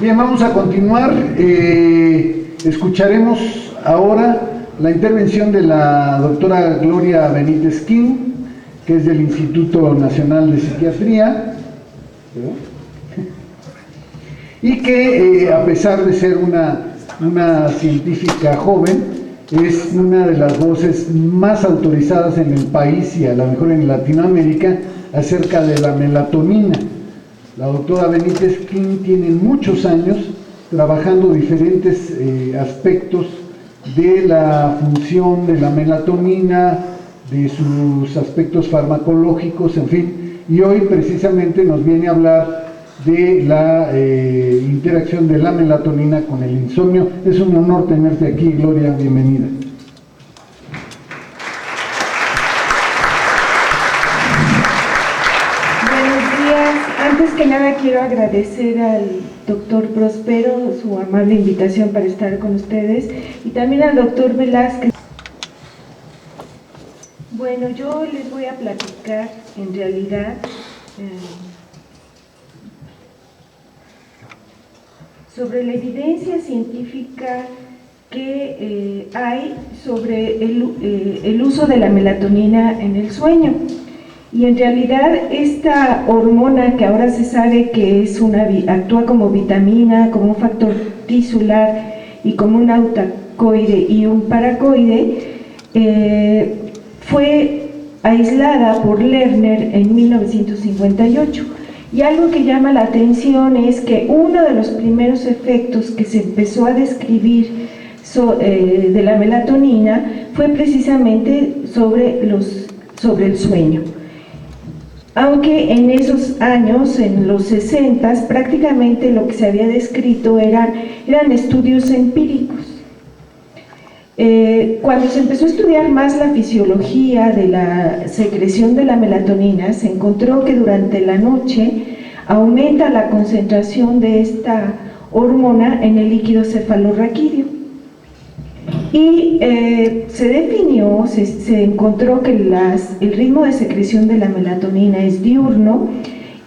Bien, vamos a continuar. Escucharemos ahora la intervención de la doctora Gloria Benítez King, que es del Instituto Nacional de Psiquiatría, y que a pesar de ser una científica joven, es una de las voces más autorizadas en el país y a lo mejor en Latinoamérica acerca de la melatonina. La doctora Benítez King tiene muchos años trabajando diferentes aspectos de la función de la melatonina, de sus aspectos farmacológicos, en fin, y hoy precisamente nos viene a hablar de la interacción de la melatonina con el insomnio. Es un honor tenerte aquí, Gloria, bienvenida. Antes que nada quiero agradecer al doctor Prospero su amable invitación para estar con ustedes y también al doctor Velázquez. Bueno, yo les voy a platicar en realidad sobre la evidencia científica que hay sobre el uso de la melatonina en el sueño. Y en realidad esta hormona que ahora se sabe que actúa como vitamina, como un factor tisular y como un autacoide y un paracoide, fue aislada por Lerner en 1958. Y algo que llama la atención es que uno de los primeros efectos que se empezó a describir de la melatonina fue precisamente sobre el sueño. Aunque en esos años, en los 60, prácticamente lo que se había descrito eran estudios empíricos. Cuando se empezó a estudiar más la fisiología de la secreción de la melatonina, se encontró que durante la noche aumenta la concentración de esta hormona en el líquido cefalorraquídeo. Y se definió, se encontró que el ritmo de secreción de la melatonina es diurno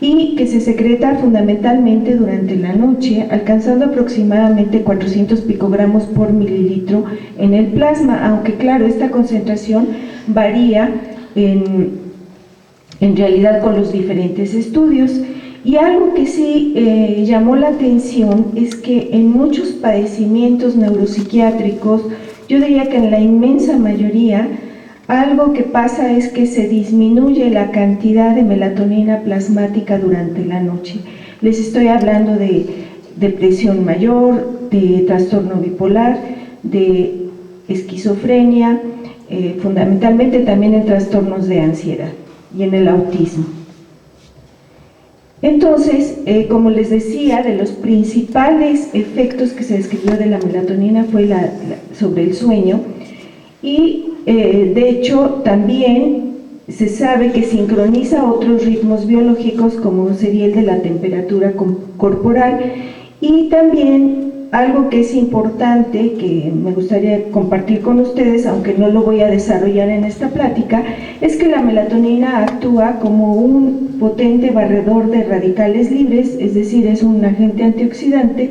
y que se secreta fundamentalmente durante la noche, alcanzando aproximadamente 400 picogramos por mililitro en el plasma, aunque claro, esta concentración varía en realidad con los diferentes estudios. Y algo que sí llamó la atención es que en muchos padecimientos neuropsiquiátricos, yo diría que en la inmensa mayoría, algo que pasa es que se disminuye la cantidad de melatonina plasmática durante la noche. Les estoy hablando de depresión mayor, de trastorno bipolar, de esquizofrenia, fundamentalmente también en trastornos de ansiedad y en el autismo. Entonces, como les decía, de los principales efectos que se describió de la melatonina fue sobre el sueño y de hecho también se sabe que sincroniza otros ritmos biológicos como sería el de la temperatura corporal y también algo que es importante que me gustaría compartir con ustedes, aunque no lo voy a desarrollar en esta plática, es que la melatonina actúa como un potente barredor de radicales libres, es decir, es un agente antioxidante,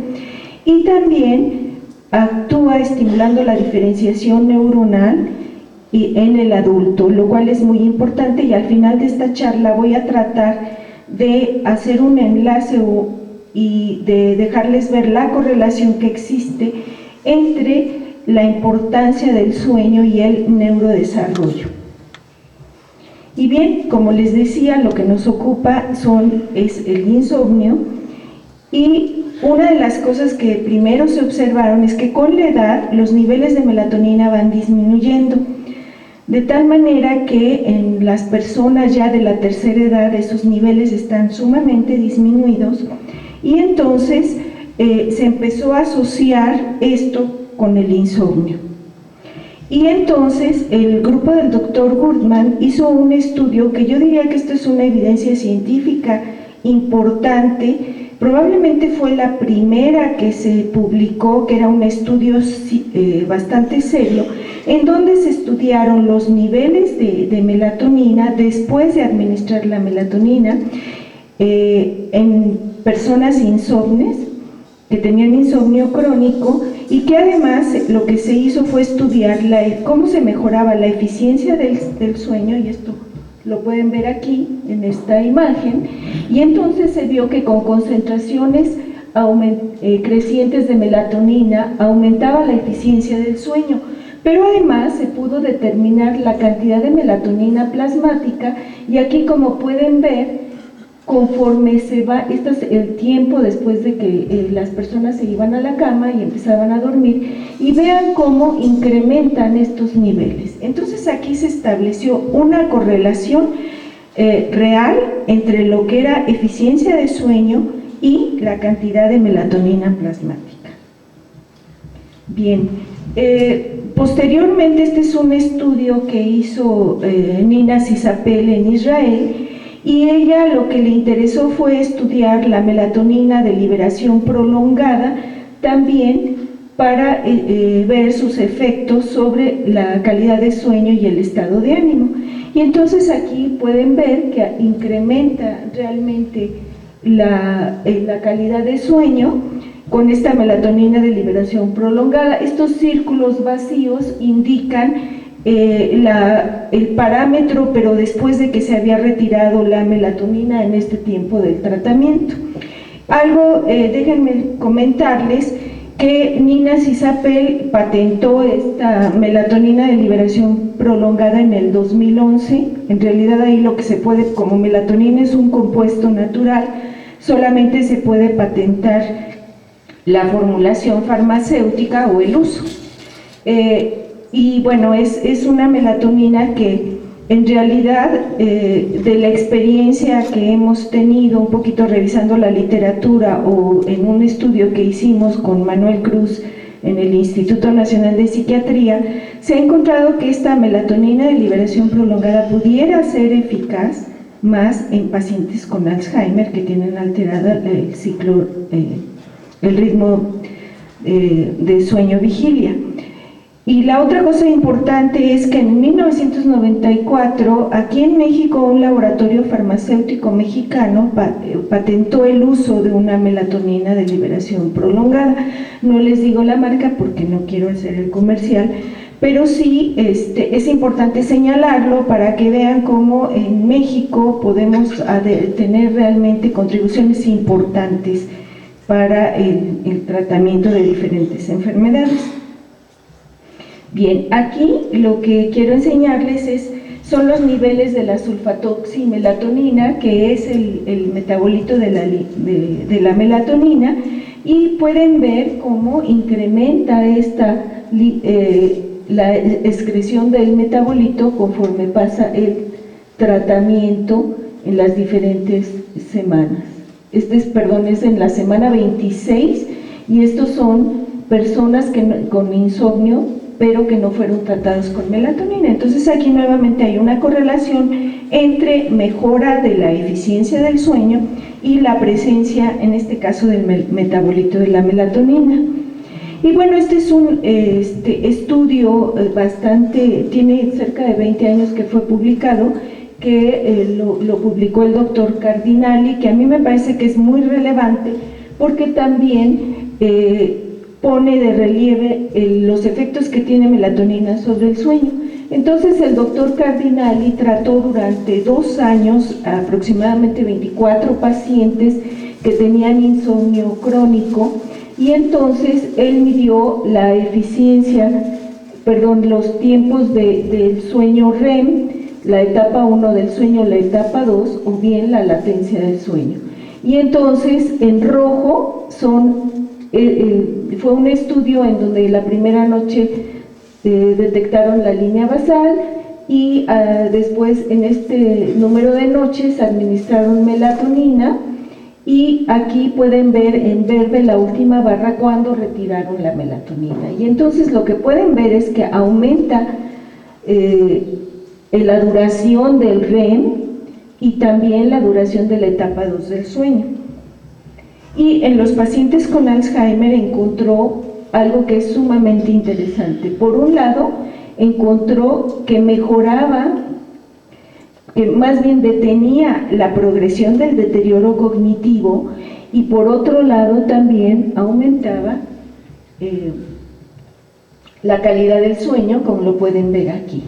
y también actúa estimulando la diferenciación neuronal en el adulto, lo cual es muy importante, y al final de esta charla voy a tratar de hacer un enlace y de dejarles ver la correlación que existe entre la importancia del sueño y el neurodesarrollo. Y bien, como les decía, lo que nos ocupa es el insomnio, y una de las cosas que primero se observaron es que con la edad los niveles de melatonina van disminuyendo, de tal manera que en las personas ya de la tercera edad esos niveles están sumamente disminuidos, y entonces se empezó a asociar esto con el insomnio. Y entonces el grupo del doctor Gurdman hizo un estudio que yo diría que esto es una evidencia científica importante, probablemente fue la primera que se publicó, que era un estudio bastante serio, en donde se estudiaron los niveles de melatonina después de administrar la melatonina en personas insomnes que tenían insomnio crónico y que además lo que se hizo fue estudiar cómo se mejoraba la eficiencia del sueño, y esto lo pueden ver aquí en esta imagen, y entonces se vio que con concentraciones crecientes de melatonina aumentaba la eficiencia del sueño, pero además se pudo determinar la cantidad de melatonina plasmática, y aquí, como pueden ver, conforme se va, este es el tiempo después de que las personas se iban a la cama y empezaban a dormir, y vean cómo incrementan estos niveles. Entonces aquí se estableció una correlación real entre lo que era eficiencia de sueño y la cantidad de melatonina plasmática. Bien, posteriormente este es un estudio que hizo Nina Sisapel en Israel, y ella lo que le interesó fue estudiar la melatonina de liberación prolongada también para ver sus efectos sobre la calidad de sueño y el estado de ánimo. Y entonces aquí pueden ver que incrementa realmente la calidad de sueño con esta melatonina de liberación prolongada. Estos círculos vacíos indican el parámetro, pero después de que se había retirado la melatonina en este tiempo del tratamiento. Déjenme comentarles que Nina Sisapel patentó esta melatonina de liberación prolongada en el 2011. En realidad ahí lo que se puede, como melatonina es un compuesto natural, solamente se puede patentar la formulación farmacéutica o el uso. Y bueno, es una melatonina que en realidad, de la experiencia que hemos tenido, un poquito revisando la literatura o en un estudio que hicimos con Manuel Cruz en el Instituto Nacional de Psiquiatría, se ha encontrado que esta melatonina de liberación prolongada pudiera ser eficaz más en pacientes con Alzheimer que tienen alterada el ciclo, el ritmo de sueño-vigilia. Y la otra cosa importante es que en 1994, aquí en México, un laboratorio farmacéutico mexicano patentó el uso de una melatonina de liberación prolongada. No les digo la marca porque no quiero hacer el comercial, pero sí es importante señalarlo para que vean cómo en México podemos tener realmente contribuciones importantes para el tratamiento de diferentes enfermedades. Bien, aquí lo que quiero enseñarles son los niveles de la sulfatoximelatonina, que es el metabolito de la melatonina, y pueden ver cómo incrementa la excreción del metabolito conforme pasa el tratamiento en las diferentes semanas. Es en la semana 26, y estos son personas con insomnio, pero que no fueron tratados con melatonina. Entonces aquí nuevamente hay una correlación entre mejora de la eficiencia del sueño y la presencia, en este caso, del metabolito de la melatonina. Y bueno, este es un estudio tiene cerca de 20 años que fue publicado, que lo publicó el doctor Cardinali, que a mí me parece que es muy relevante porque también pone de relieve los efectos que tiene melatonina sobre el sueño. Entonces el doctor Cardinali trató durante 2 años aproximadamente 24 pacientes que tenían insomnio crónico, y entonces él midió la los tiempos del sueño REM, la etapa 1 del sueño, la etapa 2, o bien la latencia del sueño. Y entonces en rojo fue un estudio en donde la primera noche detectaron la línea basal, y después en este número de noches administraron melatonina, y aquí pueden ver en verde la última barra cuando retiraron la melatonina. Y entonces lo que pueden ver es que aumenta la duración del REM y también la duración de la etapa 2 del sueño. Y en los pacientes con Alzheimer encontró algo que es sumamente interesante. Por un lado, encontró que mejoraba, que más bien detenía la progresión del deterioro cognitivo, y por otro lado también aumentaba la calidad del sueño, como lo pueden ver aquí.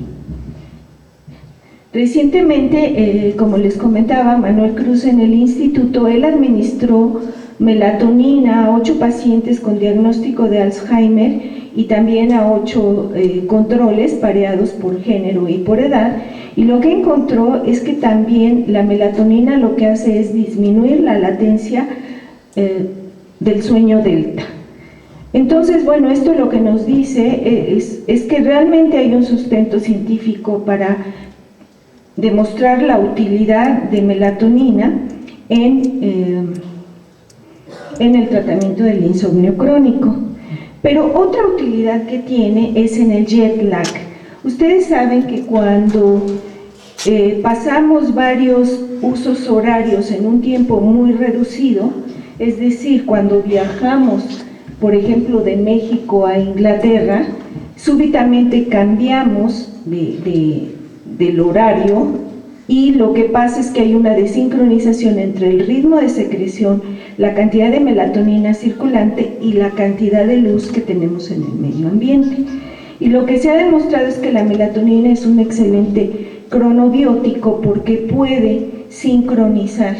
Recientemente, como les comentaba, Manuel Cruz en el instituto, él administró melatonina a 8 pacientes con diagnóstico de Alzheimer y también a 8 controles pareados por género y por edad, y lo que encontró es que también la melatonina lo que hace es disminuir la latencia del sueño delta. Entonces, bueno, esto lo que nos dice es que realmente hay un sustento científico para demostrar la utilidad de melatonina en el tratamiento del insomnio crónico. Pero otra utilidad que tiene es en el jet lag. Ustedes saben que cuando pasamos varios usos horarios en un tiempo muy reducido, es decir, cuando viajamos, por ejemplo, de México a Inglaterra, súbitamente cambiamos del horario, y lo que pasa es que hay una desincronización entre el ritmo de secreción, la cantidad de melatonina circulante y la cantidad de luz que tenemos en el medio ambiente. Y lo que se ha demostrado es que la melatonina es un excelente cronobiótico porque puede sincronizar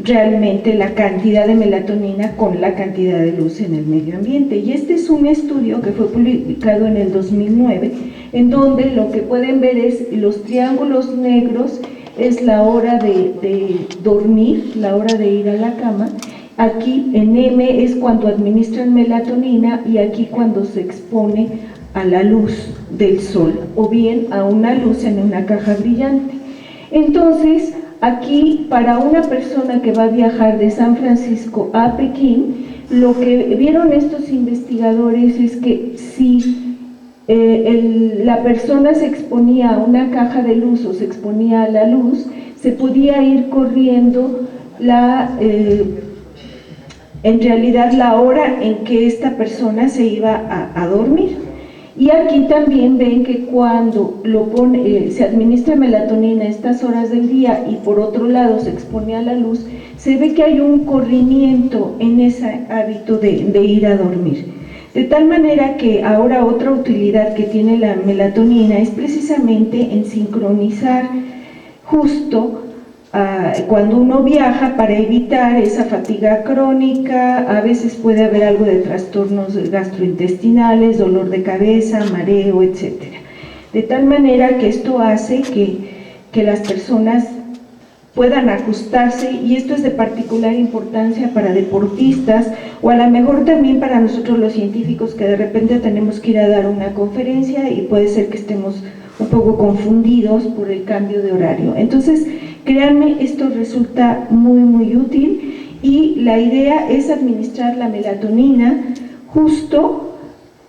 realmente la cantidad de melatonina con la cantidad de luz en el medio ambiente. Y este es un estudio que fue publicado en el 2009, en donde lo que pueden ver es los triángulos negros, es la hora de dormir, la hora de ir a la cama. Aquí en M es cuando administran melatonina y aquí cuando se expone a la luz del sol o bien a una luz en una caja brillante. Entonces, aquí para una persona que va a viajar de San Francisco a Pekín, lo que vieron estos investigadores es que si la persona se exponía a una caja de luz o se exponía a la luz, se podía ir corriendo en realidad la hora en que esta persona se iba a dormir. Y aquí también ven que cuando se administra melatonina a estas horas del día y por otro lado se expone a la luz, se ve que hay un corrimiento en ese hábito de ir a dormir. De tal manera que ahora otra utilidad que tiene la melatonina es precisamente en sincronizar justo cuando uno viaja para evitar esa fatiga crónica. A veces puede haber algo de trastornos gastrointestinales, dolor de cabeza, mareo, etc. De tal manera que esto hace que las personas puedan ajustarse, y esto es de particular importancia para deportistas o a lo mejor también para nosotros los científicos que de repente tenemos que ir a dar una conferencia y puede ser que estemos un poco confundidos por el cambio de horario. Entonces, créanme, esto resulta muy útil y la idea es administrar la melatonina justo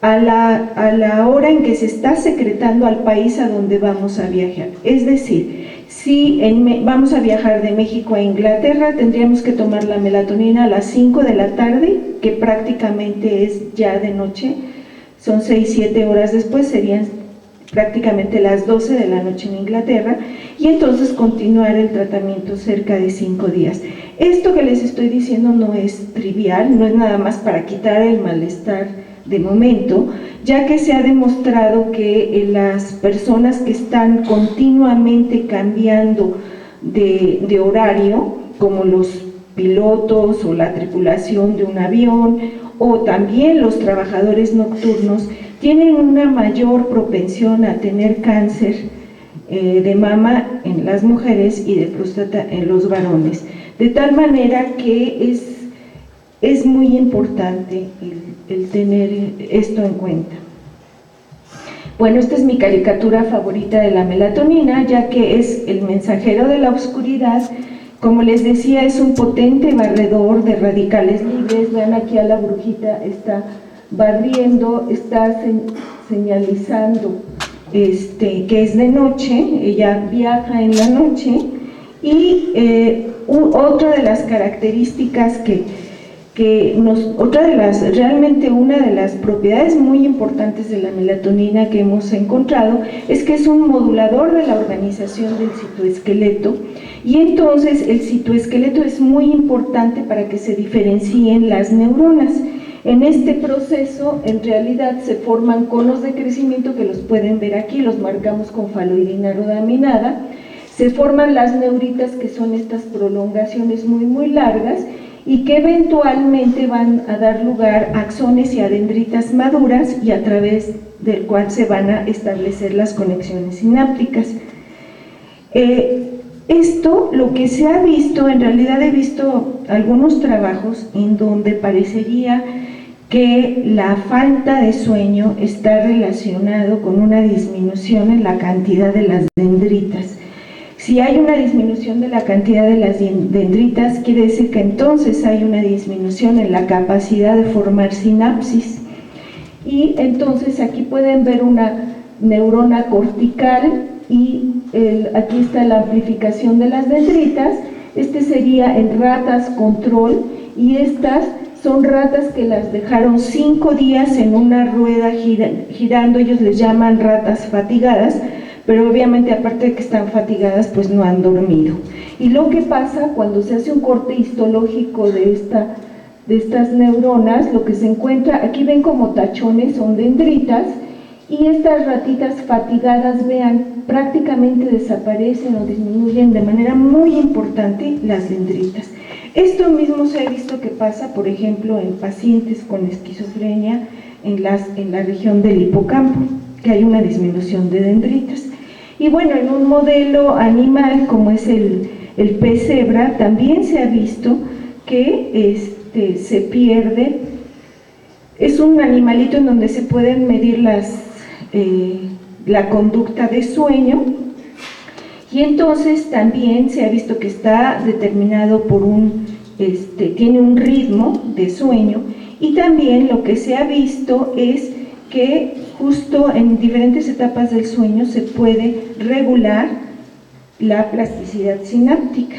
a la hora en que se está secretando al país a donde vamos a viajar. Es decir, si vamos a viajar de México a Inglaterra, tendríamos que tomar la melatonina a las 5 de la tarde, que prácticamente es ya de noche, son 6-7 horas después, serían prácticamente las 12 de la noche en Inglaterra, y entonces continuar el tratamiento cerca de 5 días. Esto que les estoy diciendo no es trivial, no es nada más para quitar el malestar de momento, ya que se ha demostrado que las personas que están continuamente cambiando de horario, como los pilotos o la tripulación de un avión, o también los trabajadores nocturnos, tienen una mayor propensión a tener cáncer de mama en las mujeres y de próstata en los varones, de tal manera que es muy importante el tener esto en cuenta. Bueno, esta es mi caricatura favorita de la melatonina, ya que es el mensajero de la oscuridad. Como les decía, es un potente barredor de radicales libres. Vean aquí a la brujita, está barriendo, está señalizando que es de noche, ella viaja en la noche. Y otra de las características que realmente una de las propiedades muy importantes de la melatonina que hemos encontrado es que es un modulador de la organización del citoesqueleto, y entonces el citoesqueleto es muy importante para que se diferencien las neuronas. En este proceso, en realidad, se forman conos de crecimiento que los pueden ver aquí, los marcamos con faloidina rodaminada. Se forman las neuritas, que son estas prolongaciones muy largas, y que eventualmente van a dar lugar a axones y a dendritas maduras, y a través del cual se van a establecer las conexiones sinápticas. Esto, lo que se ha visto, en realidad he visto algunos trabajos en donde parecería que la falta de sueño está relacionado con una disminución en la cantidad de las dendritas. Si hay una disminución de la cantidad de las dendritas, quiere decir que entonces hay una disminución en la capacidad de formar sinapsis. Y entonces aquí pueden ver una neurona cortical, y aquí está la amplificación de las dendritas. Este sería en ratas control, y estas son ratas que las dejaron 5 días en una rueda girando. Ellos les llaman ratas fatigadas, pero obviamente aparte de que están fatigadas, pues no han dormido. Y lo que pasa cuando se hace un corte histológico de estas neuronas, lo que se encuentra, aquí ven como tachones, son dendritas, y estas ratitas fatigadas, vean, prácticamente desaparecen o disminuyen de manera muy importante las dendritas. Esto mismo se ha visto que pasa, por ejemplo, en pacientes con esquizofrenia en la región del hipocampo, que hay una disminución de dendritas. Y bueno, en un modelo animal como es el pez cebra, también se ha visto que se pierde. Es un animalito en donde se pueden medir la conducta de sueño, y entonces también se ha visto que está determinado por tiene un ritmo de sueño. Y también lo que se ha visto es que justo en diferentes etapas del sueño se puede regular la plasticidad sináptica.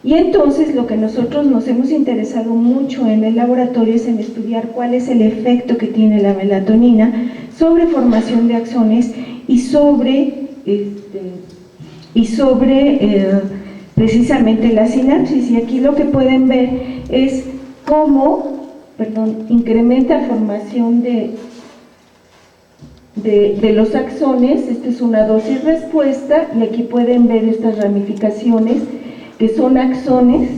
Y entonces lo que nosotros nos hemos interesado mucho en el laboratorio es en estudiar cuál es el efecto que tiene la melatonina sobre formación de axones y sobre precisamente la sinapsis. Y aquí lo que pueden ver es cómo, incrementa formación de los axones. Esta es una dosis respuesta, y aquí pueden ver estas ramificaciones que son axones.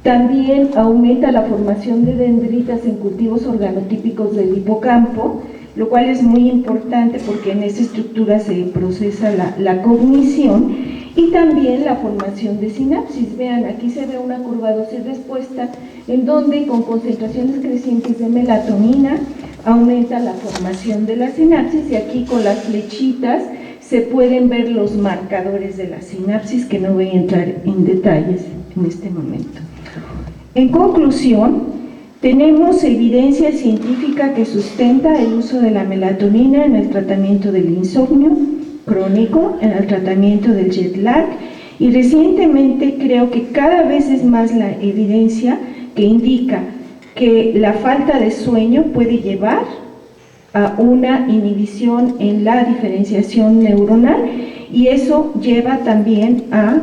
También aumenta la formación de dendritas en cultivos organotípicos del hipocampo, lo cual es muy importante porque en esa estructura se procesa la cognición, y también la formación de sinapsis. Vean, aquí se ve una curva dosis-respuesta en donde con concentraciones crecientes de melatonina aumenta la formación de la sinapsis, y aquí con las flechitas se pueden ver los marcadores de la sinapsis, que no voy a entrar en detalles en este momento. En conclusión, tenemos evidencia científica que sustenta el uso de la melatonina en el tratamiento del insomnio crónico, en el tratamiento del jet lag, y recientemente creo que cada vez es más la evidencia que indica que la falta de sueño puede llevar a una inhibición en la diferenciación neuronal, y eso lleva también a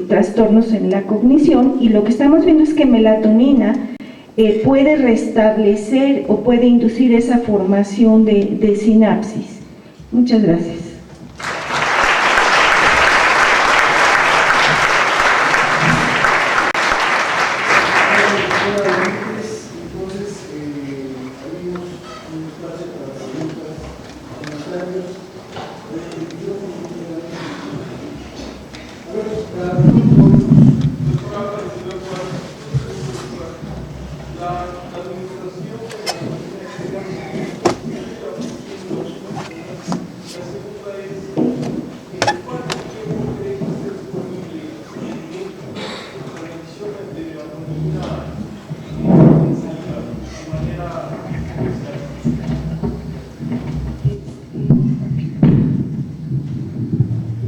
trastornos en la cognición. Y lo que estamos viendo es que melatonina puede restablecer o puede inducir esa formación de sinapsis. Muchas gracias.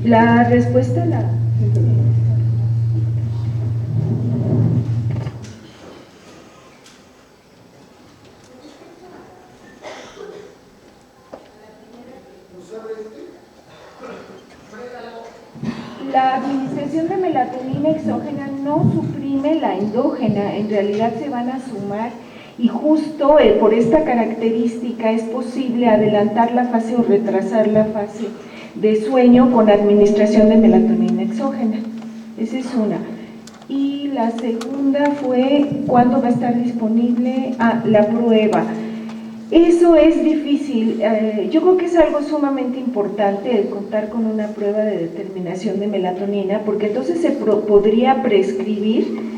La respuesta La administración de melatonina exógena no suprime la endógena, en realidad se van a sumar y justo por esta característica es posible adelantar la fase o retrasar la fase de sueño con administración de melatonina exógena. Esa es una. Y la segunda fue, ¿cuándo va a estar disponible? La prueba. Eso es difícil. Yo creo que es algo sumamente importante el contar con una prueba de determinación de melatonina, porque entonces se podría prescribir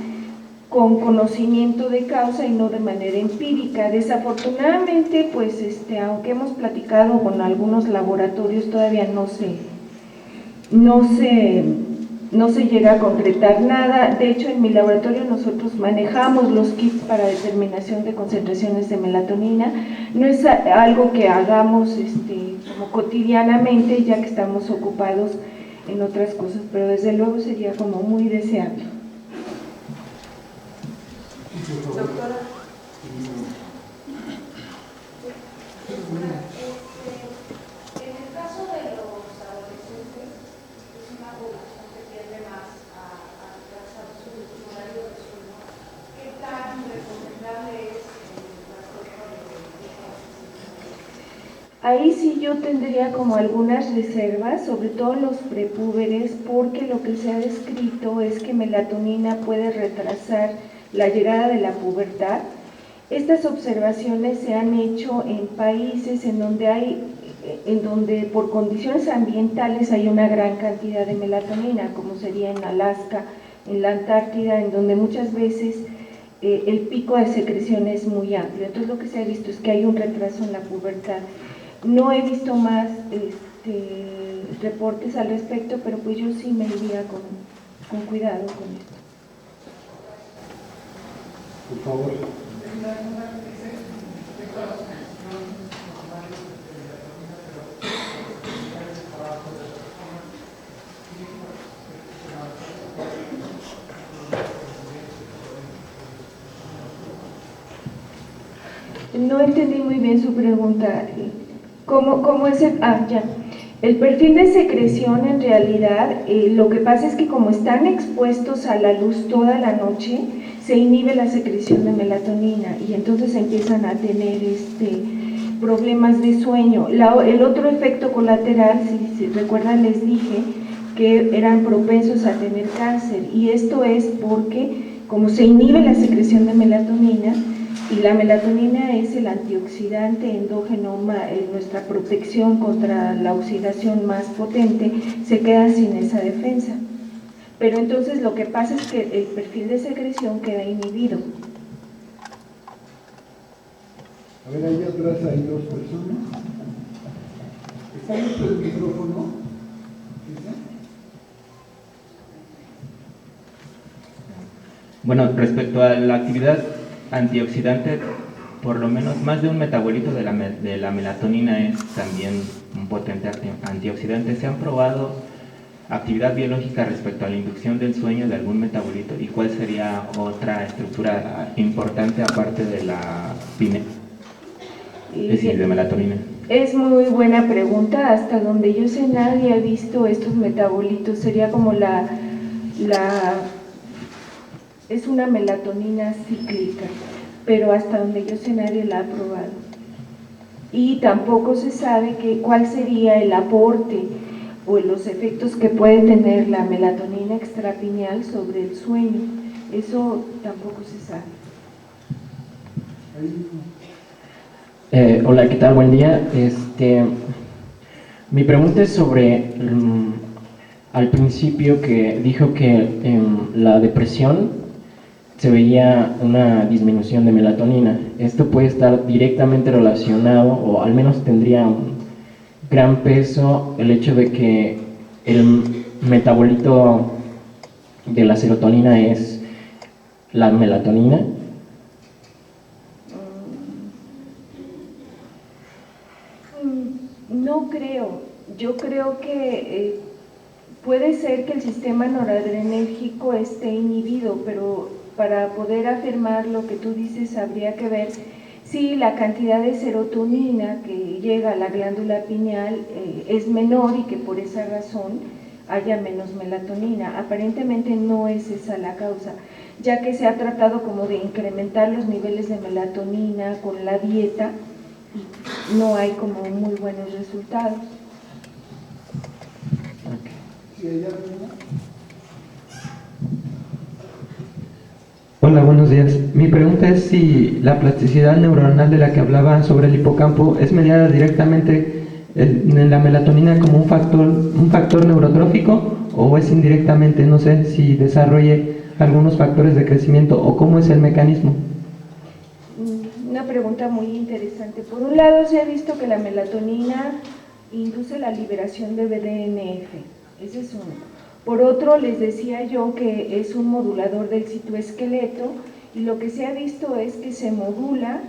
con conocimiento de causa y no de manera empírica. Desafortunadamente, pues aunque hemos platicado con algunos laboratorios, todavía no se llega a concretar nada. De hecho, en mi laboratorio nosotros manejamos los kits para determinación de concentraciones de melatonina. No es algo que hagamos como cotidianamente, ya que estamos ocupados en otras cosas, pero desde luego sería como muy deseable. Doctora. En el caso de los adolescentes, es una población que tiende más a retrasar su horario de sueño. ¿Qué tan recomendable es el trastorno de? Ahí sí yo tendría como algunas reservas, sobre todo los prepúberes, porque lo que se ha descrito es que melatonina puede retrasar la llegada de la pubertad. Estas observaciones se han hecho en países en donde por condiciones ambientales hay una gran cantidad de melatonina, como sería en Alaska, en la Antártida, en donde muchas veces el pico de secreción es muy amplio. Entonces lo que se ha visto es que hay un retraso en la pubertad. No he visto más reportes al respecto, pero pues yo sí me iría con cuidado con esto. Por favor. No entendí muy bien su pregunta. ¿Cómo es el...? Ya. El perfil de secreción, en realidad, lo que pasa es que como están expuestos a la luz toda la noche, se inhibe la secreción de melatonina y entonces empiezan a tener problemas de sueño. El otro efecto colateral, si recuerdan, les dije que eran propensos a tener cáncer, y esto es porque como se inhibe la secreción de melatonina, y la melatonina es el antioxidante endógeno, nuestra protección contra la oxidación más potente, se queda sin esa defensa. Pero entonces lo que pasa es que el perfil de secreción queda inhibido. A ver, ahí atrás hay dos personas. ¿Está abierto el micrófono? Bueno, respecto a la actividad antioxidante, por lo menos más de un metabolito de la melatonina es también un potente antioxidante. ¿Se han probado actividad biológica respecto a la inducción del sueño de algún metabolito? ¿Y cuál sería otra estructura importante aparte de la de melatonina? Es muy buena pregunta. Hasta donde yo sé, nadie ha visto estos metabolitos. Sería como es una melatonina cíclica, pero hasta donde yo sé nadie la ha probado. Y tampoco se sabe cuál sería el aporte o los efectos que puede tener la melatonina extrapineal sobre el sueño. Eso tampoco se sabe. Hola, ¿qué tal? Buen día. Mi pregunta es sobre al principio que dijo que en la depresión se veía una disminución de melatonina. Esto puede estar directamente relacionado, o al menos tendría un gran peso, el hecho de que el metabolito de la serotonina es la melatonina. No creo. Yo creo que puede ser que el sistema noradrenérgico esté inhibido, pero para poder afirmar lo que tú dices habría que ver si la cantidad de serotonina que llega a la glándula pineal es menor y que por esa razón haya menos melatonina. Aparentemente no es esa la causa, ya que se ha tratado como de incrementar los niveles de melatonina con la dieta y no hay como muy buenos resultados. Hola, buenos días. Mi pregunta es si la plasticidad neuronal de la que hablaba sobre el hipocampo es mediada directamente en la melatonina como un factor neurotrófico, o es indirectamente, no sé si desarrolle algunos factores de crecimiento, o cómo es el mecanismo. Una pregunta muy interesante. Por un lado, se ha visto que la melatonina induce la liberación de BDNF, ese es uno. Por otro, les decía yo que es un modulador del citoesqueleto, y lo que se ha visto es que se modula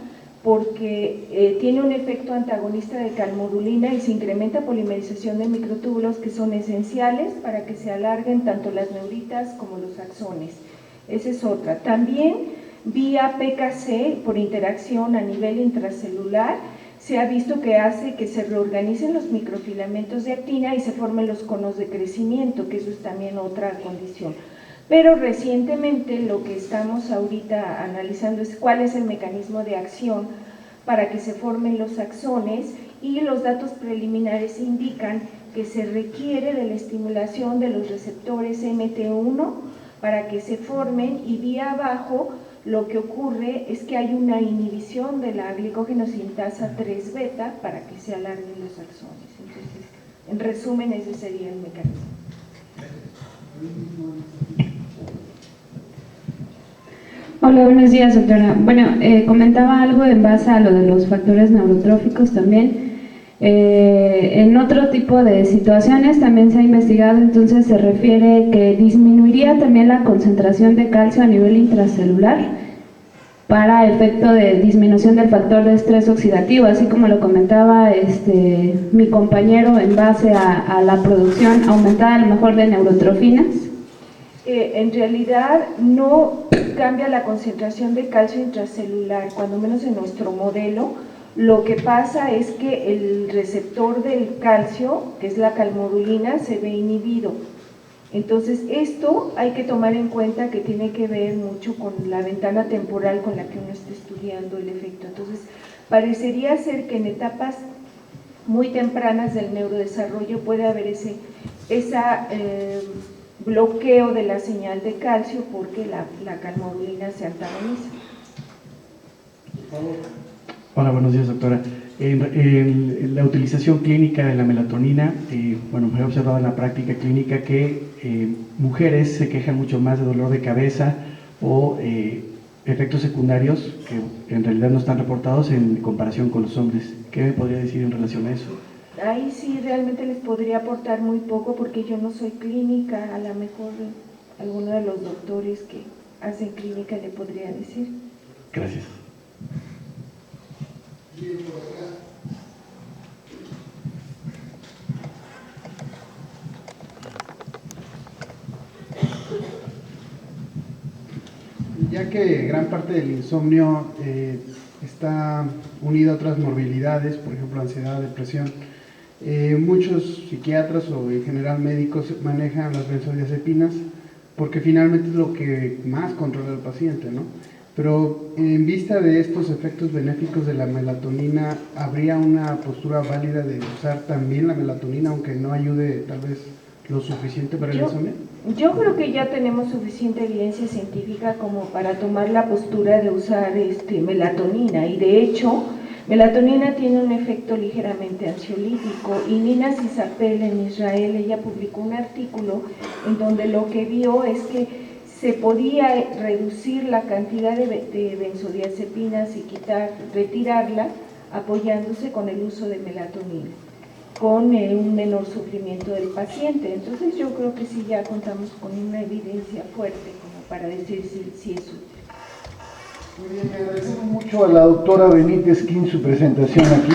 porque tiene un efecto antagonista de calmodulina y se incrementa polimerización de microtúbulos que son esenciales para que se alarguen tanto las neuritas como los axones. Esa es otra. También vía PKC, por interacción a nivel intracelular, se ha visto que hace que se reorganicen los microfilamentos de actina y se formen los conos de crecimiento, que eso es también otra condición. Pero recientemente lo que estamos ahorita analizando es cuál es el mecanismo de acción para que se formen los axones, y los datos preliminares indican que se requiere de la estimulación de los receptores MT1 para que se formen, y vía abajo lo que ocurre es que hay una inhibición de la glicógeno-sintasa 3 beta para que se alarguen los axones. Entonces, en resumen, ese sería el mecanismo. Hola, buenos días, doctora. Bueno, comentaba algo en base a lo de los factores neurotróficos también. En otro tipo de situaciones también se ha investigado, entonces se refiere que disminuiría también la concentración de calcio a nivel intracelular para efecto de disminución del factor de estrés oxidativo, así como lo comentaba mi compañero, en base a la producción aumentada a lo mejor de neurotrofinas. En realidad no cambia la concentración de calcio intracelular, cuando menos en nuestro modelo. Lo que pasa es que el receptor del calcio, que es la calmodulina, se ve inhibido. Entonces esto hay que tomar en cuenta que tiene que ver mucho con la ventana temporal con la que uno está estudiando el efecto. Entonces parecería ser que en etapas muy tempranas del neurodesarrollo puede haber ese bloqueo de la señal de calcio porque la calmodulina se antagoniza. Hola, buenos días, doctora. La utilización clínica de la melatonina, bueno, he observado en la práctica clínica que mujeres se quejan mucho más de dolor de cabeza o efectos secundarios que en realidad no están reportados en comparación con los hombres. ¿Qué me podría decir en relación a eso? Ahí sí realmente les podría aportar muy poco porque yo no soy clínica, a lo mejor alguno de los doctores que hacen clínica le podría decir. Gracias. Ya que gran parte del insomnio está unido a otras morbilidades, por ejemplo ansiedad, depresión, muchos psiquiatras o en general médicos manejan las benzodiazepinas porque finalmente es lo que más controla al paciente, ¿no? Pero en vista de estos efectos benéficos de la melatonina, ¿habría una postura válida de usar también la melatonina aunque no ayude tal vez lo suficiente para el insomnio? Yo creo que ya tenemos suficiente evidencia científica como para tomar la postura de usar melatonina, y de hecho melatonina tiene un efecto ligeramente ansiolítico, y Nina Sisapel en Israel, ella publicó un artículo en donde lo que vio es que se podía reducir la cantidad de benzodiazepinas y retirarla apoyándose con el uso de melatonina, con un menor sufrimiento del paciente. Entonces yo creo que sí ya contamos con una evidencia fuerte como para decir si es útil. Muy bien, le agradecemos mucho a la doctora Benítez Quín su presentación aquí.